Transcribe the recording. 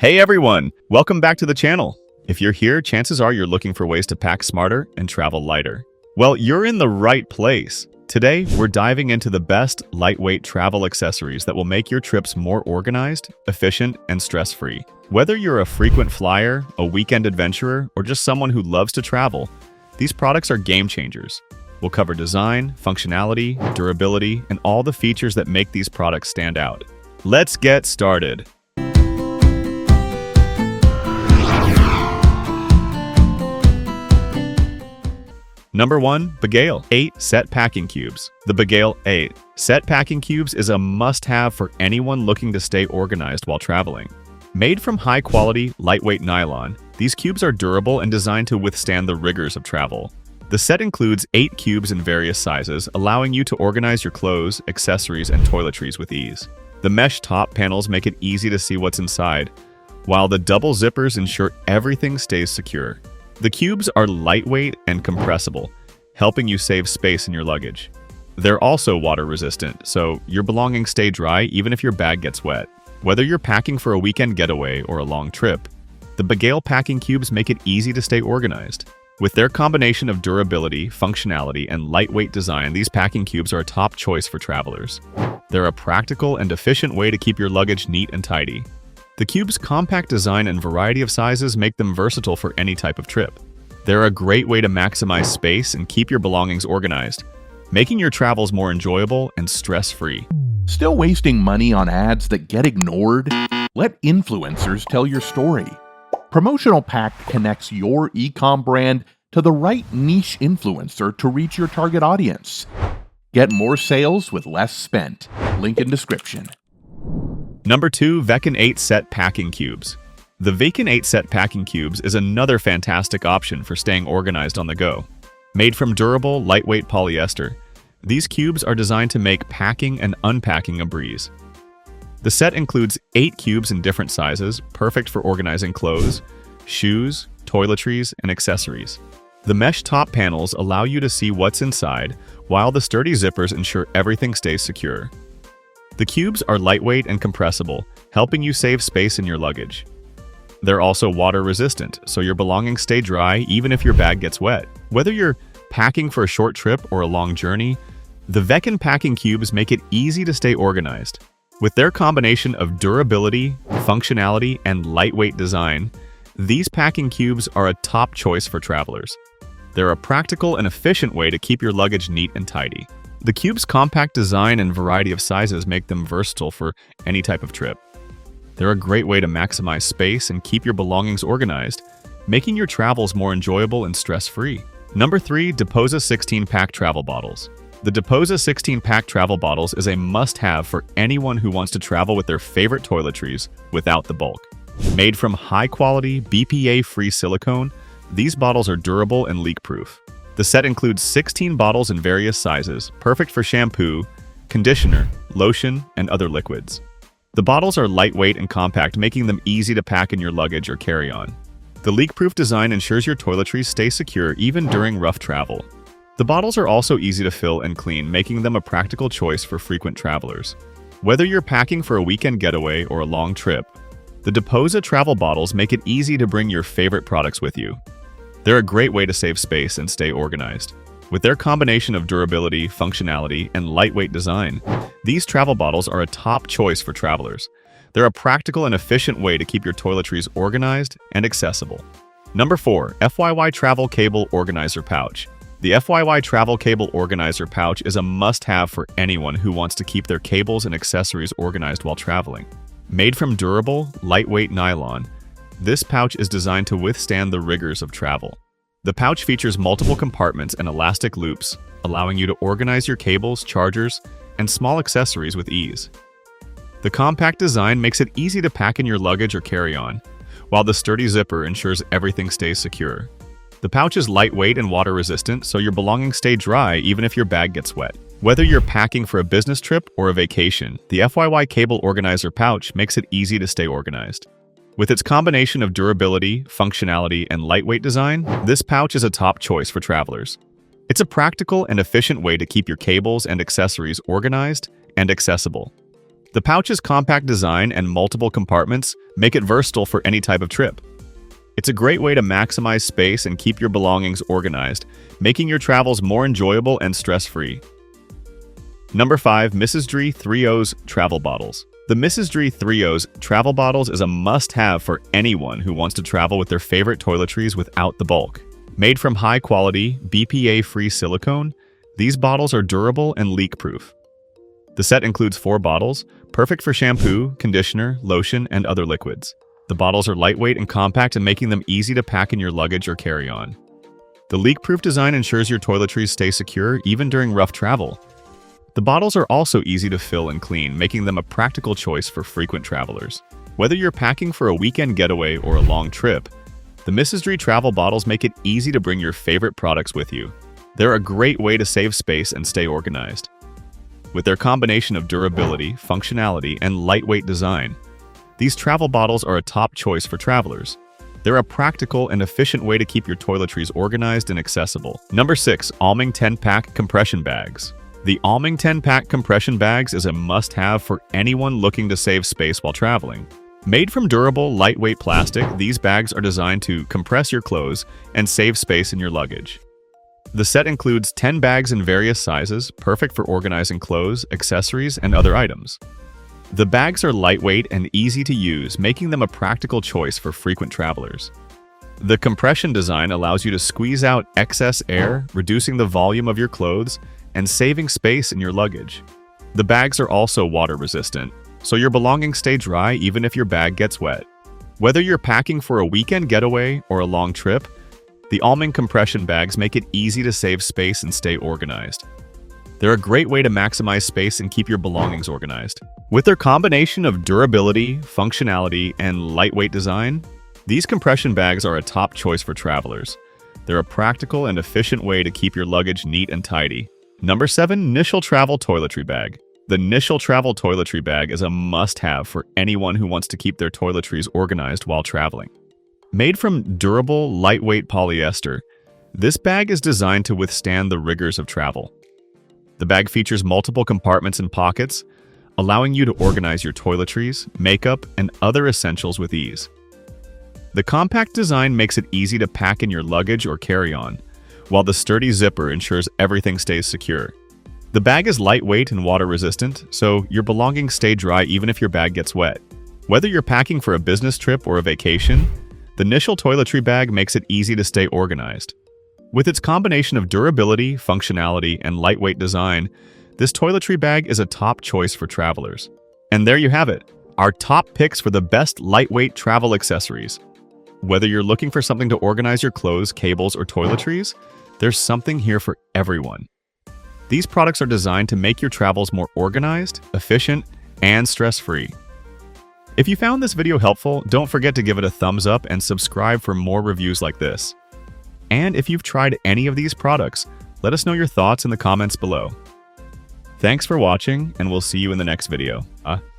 Hey everyone, welcome back to the channel. If you're here, chances are you're looking for ways to pack smarter and travel lighter. Well, you're in the right place. Today, we're diving into the best lightweight travel accessories that will make your trips more organized, efficient, and stress-free. Whether you're a frequent flyer, a weekend adventurer, or just someone who loves to travel, these products are game changers. We'll cover design, functionality, durability, and all the features that make these products stand out. Let's get started. Number 1. BAGAIL 8 Set Packing Cubes. The BAGAIL 8 Set Packing Cubes is a must-have for anyone looking to stay organized while traveling. Made from high-quality, lightweight nylon, these cubes are durable and designed to withstand the rigors of travel. The set includes 8 cubes in various sizes, allowing you to organize your clothes, accessories, and toiletries with ease. The mesh top panels make it easy to see what's inside, while the double zippers ensure everything stays secure. The cubes are lightweight and compressible, helping you save space in your luggage. They're also water-resistant, so your belongings stay dry even if your bag gets wet. Whether you're packing for a weekend getaway or a long trip, the BAGAIL packing cubes make it easy to stay organized. With their combination of durability, functionality, and lightweight design, these packing cubes are a top choice for travelers. They're a practical and efficient way to keep your luggage neat and tidy. The cube's compact design and variety of sizes make them versatile for any type of trip. They're a great way to maximize space and keep your belongings organized, making your travels more enjoyable and stress-free. Still wasting money on ads that get ignored? Let influencers tell your story. Promotional Pack connects your e-com brand to the right niche influencer to reach your target audience. Get more sales with less spent. Link in description. Number 2. Veken 8 Set Packing Cubes. The Veken 8 Set Packing Cubes is another fantastic option for staying organized on the go. Made from durable, lightweight polyester, these cubes are designed to make packing and unpacking a breeze. The set includes 8 cubes in different sizes, perfect for organizing clothes, shoes, toiletries, and accessories. The mesh top panels allow you to see what's inside, while the sturdy zippers ensure everything stays secure. The cubes are lightweight and compressible, helping you save space in your luggage. They're also water-resistant, so your belongings stay dry even if your bag gets wet. Whether you're packing for a short trip or a long journey, the Veken packing cubes make it easy to stay organized. With their combination of durability, functionality, and lightweight design, these packing cubes are a top choice for travelers. They're a practical and efficient way to keep your luggage neat and tidy. The cube's compact design and variety of sizes make them versatile for any type of trip. They're a great way to maximize space and keep your belongings organized, making your travels more enjoyable and stress-free. Number 3. DEPOZA 16-Pack Travel Bottles. The DEPOZA 16-Pack Travel Bottles is a must-have for anyone who wants to travel with their favorite toiletries without the bulk. Made from high-quality, BPA-free silicone, these bottles are durable and leak-proof. The set includes 16 bottles in various sizes, perfect for shampoo, conditioner, lotion, and other liquids. The bottles are lightweight and compact, making them easy to pack in your luggage or carry-on. The leak-proof design ensures your toiletries stay secure even during rough travel. The bottles are also easy to fill and clean, making them a practical choice for frequent travelers. Whether you're packing for a weekend getaway or a long trip, the DEPOZA travel bottles make it easy to bring your favorite products with you. They're a great way to save space and stay organized. With their combination of durability, functionality, and lightweight design, these travel bottles are a top choice for travelers. They're a practical and efficient way to keep your toiletries organized and accessible. Number 4. FYY Travel Cable Organizer Pouch. The FYY Travel Cable Organizer Pouch is a must-have for anyone who wants to keep their cables and accessories organized while traveling. Made from durable, lightweight nylon, this pouch is designed to withstand the rigors of travel. The pouch features multiple compartments and elastic loops, allowing you to organize your cables, chargers, and small accessories with ease. The compact design makes it easy to pack in your luggage or carry-on, while the sturdy zipper ensures everything stays secure. The pouch is lightweight and water-resistant, so your belongings stay dry even if your bag gets wet. Whether you're packing for a business trip or a vacation, the FYY Cable Organizer Pouch makes it easy to stay organized. With its combination of durability, functionality, and lightweight design, this pouch is a top choice for travelers. It's a practical and efficient way to keep your cables and accessories organized and accessible. The pouch's compact design and multiple compartments make it versatile for any type of trip. It's a great way to maximize space and keep your belongings organized, making your travels more enjoyable and stress-free. Number 5. Mrsdry 3O's Travel Bottles. The Mrsdry 3O's Travel Bottles is a must-have for anyone who wants to travel with their favorite toiletries without the bulk. Made from high-quality, BPA-free silicone, these bottles are durable and leak-proof. The set includes 4 bottles, perfect for shampoo, conditioner, lotion, and other liquids. The bottles are lightweight and compact and making them easy to pack in your luggage or carry-on. The leak-proof design ensures your toiletries stay secure even during rough travel. The bottles are also easy to fill and clean, making them a practical choice for frequent travelers. Whether you're packing for a weekend getaway or a long trip, the Mrsdry travel bottles make it easy to bring your favorite products with you. They're a great way to save space and stay organized. With their combination of durability, functionality, and lightweight design, these travel bottles are a top choice for travelers. They're a practical and efficient way to keep your toiletries organized and accessible. Number 6. ALMING 10-Pack Compression Bags. The ALMING 10-Pack Compression Bags is a must-have for anyone looking to save space while traveling. Made from durable, lightweight plastic, these bags are designed to compress your clothes and save space in your luggage. The set includes 10 bags in various sizes, perfect for organizing clothes, accessories, and other items. The bags are lightweight and easy to use, making them a practical choice for frequent travelers. The compression design allows you to squeeze out excess air, reducing the volume of your clothes and saving space in your luggage. The bags are also water-resistant, so your belongings stay dry even if your bag gets wet. Whether you're packing for a weekend getaway or a long trip, the ALMING compression bags make it easy to save space and stay organized. They're a great way to maximize space and keep your belongings organized. With their combination of durability, functionality, and lightweight design, these compression bags are a top choice for travelers. They're a practical and efficient way to keep your luggage neat and tidy. Number 7. NISHEL Travel Toiletry Bag. The NISHEL Travel Toiletry Bag is a must-have for anyone who wants to keep their toiletries organized while traveling. Made from durable, lightweight polyester, this bag is designed to withstand the rigors of travel. The bag features multiple compartments and pockets, allowing you to organize your toiletries, makeup, and other essentials with ease. The compact design makes it easy to pack in your luggage or carry-on, while the sturdy zipper ensures everything stays secure. The bag is lightweight and water-resistant, so your belongings stay dry even if your bag gets wet. Whether you're packing for a business trip or a vacation, the NISHEL toiletry bag makes it easy to stay organized. With its combination of durability, functionality, and lightweight design, this toiletry bag is a top choice for travelers. And there you have it, our top picks for the best lightweight travel accessories. Whether you're looking for something to organize your clothes, cables, or toiletries, there's something here for everyone. These products are designed to make your travels more organized, efficient, and stress-free. If you found this video helpful, don't forget to give it a thumbs up and subscribe for more reviews like this. And if you've tried any of these products, let us know your thoughts in the comments below. Thanks for watching, and we'll see you in the next video.